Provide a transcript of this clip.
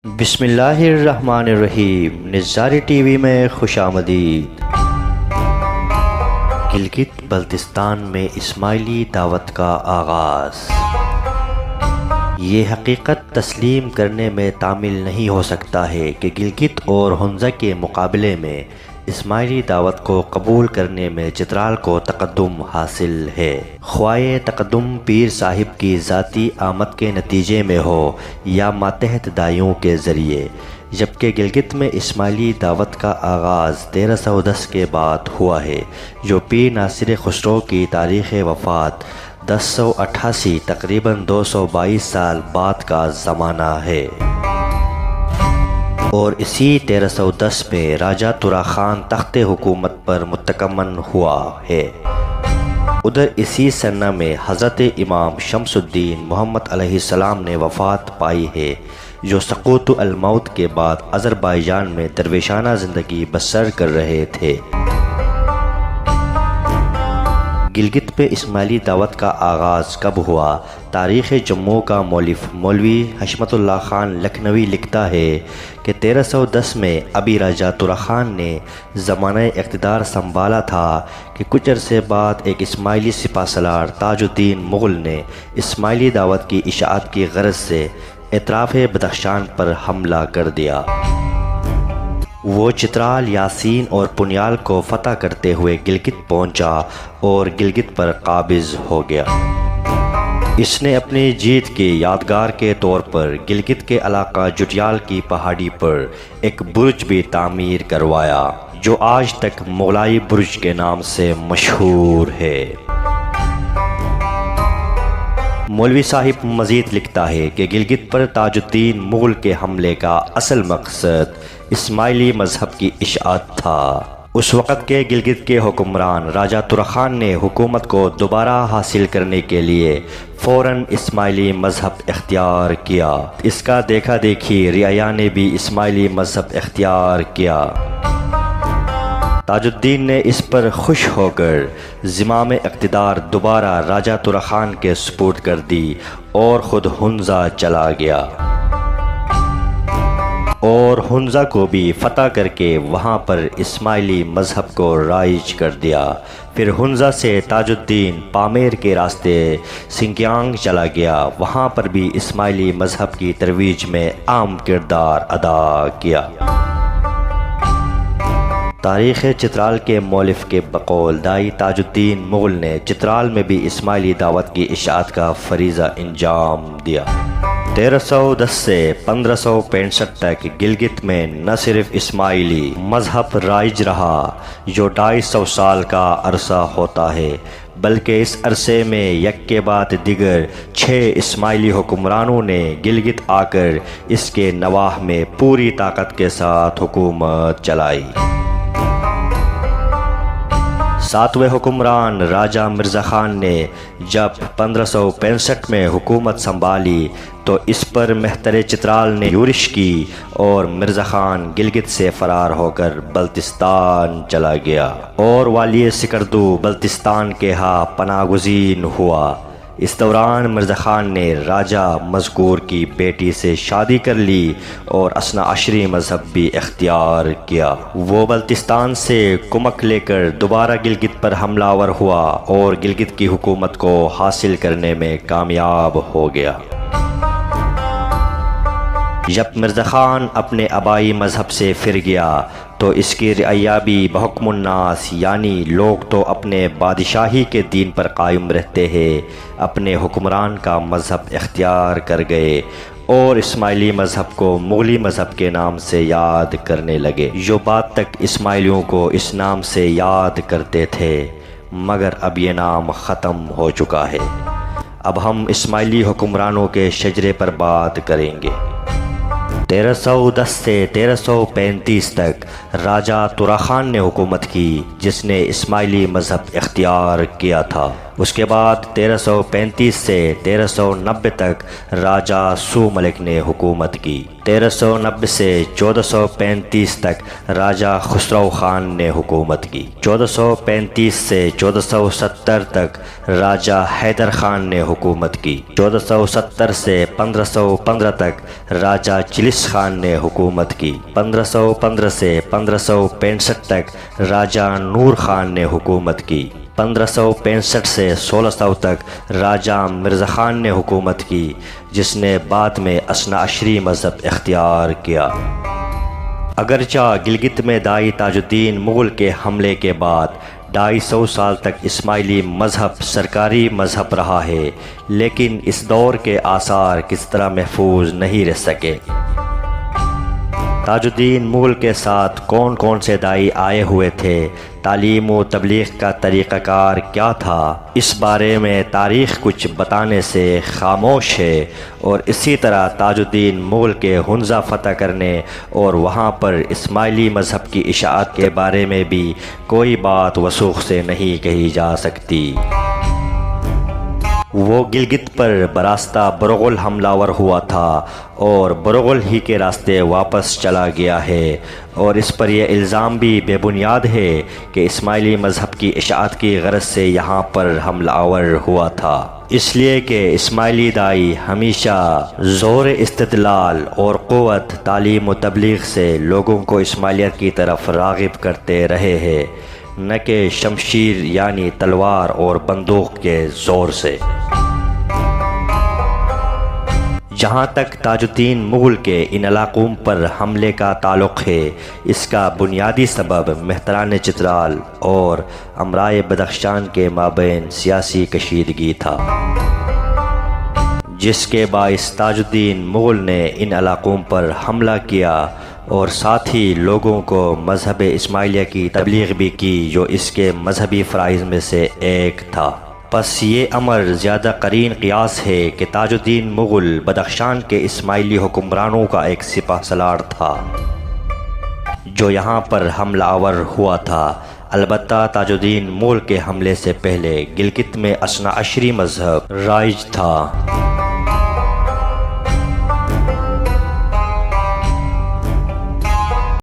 بسم اللہ الرحمن الرحیم۔ نظاری ٹی وی میں خوش آمدید۔ گلگت بلتستان میں اسماعیلی دعوت کا آغاز۔ یہ حقیقت تسلیم کرنے میں تعمیل نہیں ہو سکتا ہے کہ گلگت اور ہنزہ کے مقابلے میں اسماعیلی دعوت کو قبول کرنے میں چترال کو تقدم حاصل ہے، خواہ تقدم پیر صاحب کی ذاتی آمد کے نتیجے میں ہو یا ماتحت دائیوں کے ذریعے، جبکہ گلگت میں اسماعیلی دعوت کا آغاز 1310 کے بعد ہوا ہے، جو پیر ناصر خسرو کی تاریخ وفات 1088 تقریباً 222 سال بعد کا زمانہ ہے، اور اسی 1310 میں راجہ ترا خان تخت حکومت پر متکمن ہوا ہے۔ ادھر اسی سنہ میں حضرت امام شمس الدین محمد علیہ السلام نے وفات پائی ہے، جو سقوط الموت کے بعد آذربائیجان میں درویشانہ زندگی بسر کر رہے تھے۔ گلگت پہ اسماعیلی دعوت کا آغاز کب ہوا؟ تاریخ جموں کا مؤلف مولوی حشمت اللہ خان لکھنوی لکھتا ہے کہ 1310 میں ابھی راجہ ترا خان نے زمانہ اقتدار سنبھالا تھا کہ کچھ عرصے بعد ایک اسماعیلی سپہ سالار تاج الدین مغل نے اسماعیلی دعوت کی اشاعت کی غرض سے اطراف بدخشان پر حملہ کر دیا۔ وہ چترال، یاسین اور پنیال کو فتح کرتے ہوئے گلگت پہنچا اور گلگت پر قابض ہو گیا۔ اس نے اپنی جیت کی یادگار کے طور پر گلگت کے علاقہ جٹیال کی پہاڑی پر ایک برج بھی تعمیر کروایا، جو آج تک مغلائی برج کے نام سے مشہور ہے۔ مولوی صاحب مزید لکھتا ہے کہ گلگت پر تاج الدین مغل کے حملے کا اصل مقصد اسماعیلی مذہب کی اشاعت تھا۔ اس وقت کے گلگت کے حکمران راجہ ترا خان نے حکومت کو دوبارہ حاصل کرنے کے لیے فوراً اسماعیلی مذہب اختیار کیا۔ اس کا دیکھا دیکھی رعایا نے بھی اسماعیلی مذہب اختیار کیا۔ تاج الدین نے اس پر خوش ہو کر زمام اقتدار دوبارہ راجہ ترا خان کے سپرد کر دی اور خود ہنزہ چلا گیا، اور ہنزہ کو بھی فتح کر کے وہاں پر اسماعیلی مذہب کو رائج کر دیا۔ پھر ہنزہ سے تاج الدین پامیر کے راستے سنکیانگ چلا گیا، وہاں پر بھی اسماعیلی مذہب کی ترویج میں اہم کردار ادا کیا۔ تاریخ چترال کے مؤلف کے بقول دائی تاج الدین مغل نے چترال میں بھی اسماعیلی دعوت کی اشاعت کا فریضہ انجام دیا۔ 1310 سے 1565 تک گلگت میں نہ صرف اسماعیلی مذہب رائج رہا، جو 250 سال کا عرصہ ہوتا ہے، بلکہ اس عرصے میں یک کے بعد دیگر 6 اسماعیلی حکمرانوں نے گلگت آ کر اس کے نواح میں پوری طاقت کے ساتھ حکومت چلائی۔ 7ویں حکمران راجہ مرزا خان نے جب 1565 میں حکومت سنبھالی تو اس پر مہتر چترال نے یورش کی اور مرزا خان گلگت سے فرار ہو کر بلتستان چلا گیا اور والی سکردو بلتستان کے ہاں پناہ گزین ہوا۔ اس دوران مرزا خان نے راجہ مذکور کی بیٹی سے شادی کر لی اور اثنا عشری مذہب بھی اختیار کیا۔ وہ بلتستان سے کمک لے کر دوبارہ گلگت پر حملہ آور ہوا اور گلگت کی حکومت کو حاصل کرنے میں کامیاب ہو گیا۔ جب مرزا خان اپنے آبائی مذہب سے پھر گیا تو اس کی رعایا بھی بحکم الناس، یعنی لوگ تو اپنے بادشاہی کے دین پر قائم رہتے ہیں، اپنے حکمران کا مذہب اختیار کر گئے اور اسماعیلی مذہب کو مغلی مذہب کے نام سے یاد کرنے لگے، جو بعد تک اسماعیلیوں کو اس نام سے یاد کرتے تھے، مگر اب یہ نام ختم ہو چکا ہے۔ اب ہم اسماعیلی حکمرانوں کے شجرے پر بات کریں گے۔ 1310 سے 1335 تک راجہ ترا خان نے حکومت کی، جس نے اسماعیلی مذہب اختیار کیا تھا۔ اس کے بعد 1335 سے 1390 تک راجہ سو ملک نے حکومت کی۔ 1390 سے 1435 تک راجہ خسرو خان نے حکومت کی۔ 1435 سے 1470 تک راجہ حیدر خان نے حکومت کی۔ 1470 سے 1515 تک راجہ چلس خان نے حکومت کی۔ 1515 سے 1565 تک راجہ نور خان نے حکومت کی۔ 1565 سے 1600 تک راجہ مرزا خان نے حکومت کی، جس نے بعد میں اثنا عشری مذہب اختیار کیا۔ اگرچہ گلگت میں دائی تاج الدین مغل کے حملے کے بعد 250 سال تک اسماعیلی مذہب سرکاری مذہب رہا ہے، لیکن اس دور کے آثار کس طرح محفوظ نہیں رہ سکے۔ تاج الدین مغل کے ساتھ کون کون سے دائی آئے ہوئے تھے، تعلیم و تبلیغ کا طریقہ کار کیا تھا، اس بارے میں تاریخ کچھ بتانے سے خاموش ہے، اور اسی طرح تاج الدین مغل کے ہنزہ فتح کرنے اور وہاں پر اسماعیلی مذہب کی اشاعت کے بارے میں بھی کوئی بات وثوق سے نہیں کہی جا سکتی۔ وہ گلگت پر براستہ برغل حملہ ور ہوا تھا اور برغل ہی کے راستے واپس چلا گیا ہے، اور اس پر یہ الزام بھی بے بنیاد ہے کہ اسماعیلی مذہب کی اشاعت کی غرض سے یہاں پر حملہ آور ہوا تھا، اس لیے کہ اسماعیلی دائی ہمیشہ زور استدلال اور قوت تعلیم و تبلیغ سے لوگوں کو اسماعیلیت کی طرف راغب کرتے رہے ہیں، نہ کہ شمشیر یعنی تلوار اور بندوق کے زور سے۔ جہاں تک تاج الدین مغل کے ان علاقوں پر حملے کا تعلق ہے، اس کا بنیادی سبب مہتران چترال اور امرائے بدخشان کے مابین سیاسی کشیدگی تھا، جس کے باعث تاج الدین مغل نے ان علاقوں پر حملہ کیا اور ساتھ ہی لوگوں کو مذہب اسماعیلیہ کی تبلیغ بھی کی، جو اس کے مذہبی فرائض میں سے ایک تھا۔ پس یہ امر زیادہ قرین قیاس ہے کہ تاج الدین مغل بدخشان کے اسماعیلی حکمرانوں کا ایک سپہ سالار تھا جو یہاں پر حملہ آور ہوا تھا۔ البتہ تاج الدین مغل کے حملے سے پہلے گلگت میں اثنا عشری مذہب رائج تھا۔